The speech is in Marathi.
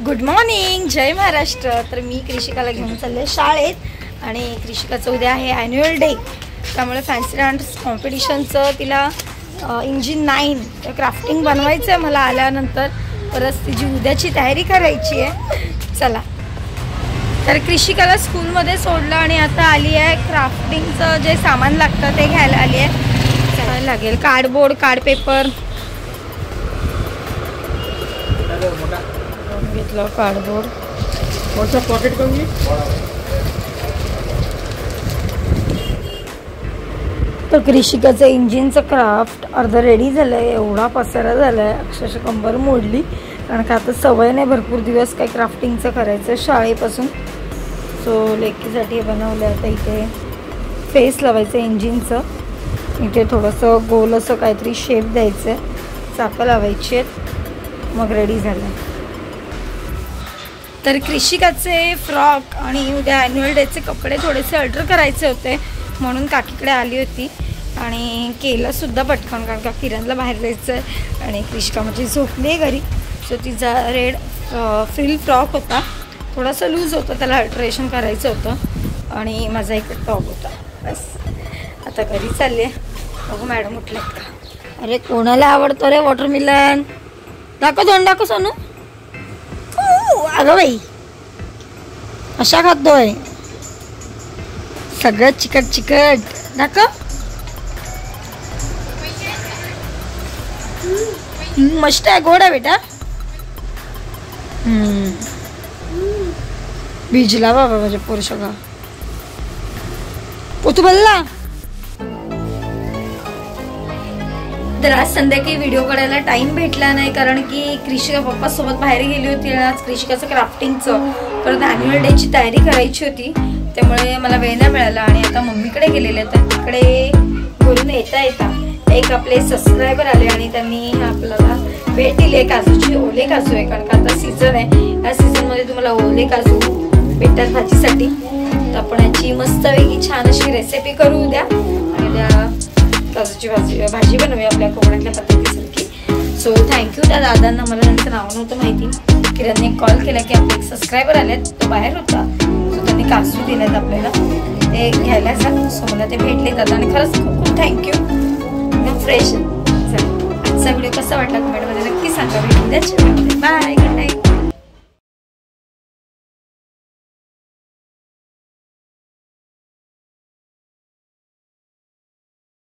गुड मॉर्निंग, जय महाराष्ट्र। तर मी कृषिकाला घेऊन चालले शाळेत आणि कृषिकाचं उद्या आहे ॲन्युअल डे, त्यामुळे फॅन्सी डान्स कॉम्पिटिशनचं तिला इंजिन 9 क्राफ्टिंग बनवायचं आहे मला आल्यानंतर। परत तिची उद्याची तयारी करायची आहे। चला, तर कृषिकाला स्कूलमध्ये सोडलं आणि आता आली आहे क्राफ्टिंगचं जे सामान लागतं ते घ्यायला आली आहे। चला लागेल कार्डबोर्ड, कार्ड पेपर घेतलं, कार्डबोर्ड पॉकेट कमी। तर कृषिकाचं इंजिनचं क्राफ्ट अर्ध रेडी झालं आहे। एवढा पसारा झाला आहे, अक्षरशः कंबर मोडली, कारण का आता सवय नाही भरपूर दिवस काही क्राफ्टिंगचं करायचं शाळेपासून। सो लेकीसाठी बनवलं आहे। आता इथे फेस लावायचं इंजिनचं, इथे थोडंसं गोल असं काहीतरी शेप द्यायचं आहे, चाकं लावायची आहेत, मग रेडी झालं। तर कृषिकाचे फ्रॉक आणि उद्या ॲन्युअल डेचे कपडे थोडेसे अल्टर करायचे होते, म्हणून काकीकडे आली होती आणि केलं सुद्धा पटकन, कारण का किरणला बाहेर जायचं आहे आणि कृषिका म्हणजे झोपली आहे घरी। सो तिचा रेड फ्रिल फ्रॉक होता, थोडासा लूज होता, त्याला अल्टरेशन करायचं होतं आणि माझा एक टॉप होता। बस आता घरी चालले, बघू मॅडम उठलेत का। अरे कोणाला आवडतं रे वॉटरमेलन? दाखव, दोन दाखव सोनू। अगं बाई, अशा खातोय सगळं चिकट चिकट, दाखव। मस्त आहे, गोड आहे बेटा। भिजला बाबा माझ्या पोरशा पोतू बल्ला। तर आज संध्याकाळी व्हिडिओ काढायला टाइम भेटला नाही, कारण की कृषिका पप्पासोबत बाहेर गेली होती आणि आज कृषिकाचं क्राफ्टिंगचं परत ॲन्युअल डेची तयारी करायची होती, त्यामुळे मला वेळ नाही मिळाला। आणि आता मम्मीकडे गेलेले, तर तिकडे बोलून येता येता एक आपले सबस्क्रायबर आले आणि त्यांनी आपल्याला भेट दिली आहे काजूची। ओले काजू आहे, कारण का आता सीझन आहे, या सीझनमध्ये तुम्हाला ओले काजू भेटतात भाजीसाठी। तर आपण याची मस्तपैकी छान अशी रेसिपी करू उद्या, आणि उद्या काजूची भाजी बनवूया आपल्या कोकणातल्या पद्धतीसारखी। सो थँक्यू त्या दादांना, मला त्यांचं नाव नव्हतं माहिती। किरणने कॉल केला की आपले एक सबस्क्रायबर आलेत, तो बाहेर होता, सो त्यांनी काजू दिलेत आपल्याला, ते घ्यायला जा। सो मला ते भेटले दादा आणि खरंच खूप खूप थँक्यू, एकदम फ्रेश। चला, आजचा व्हिडिओ कसा वाटला कमेंटमध्ये नक्की सांगा। भेटू द्या, बाय, गुड नाईट।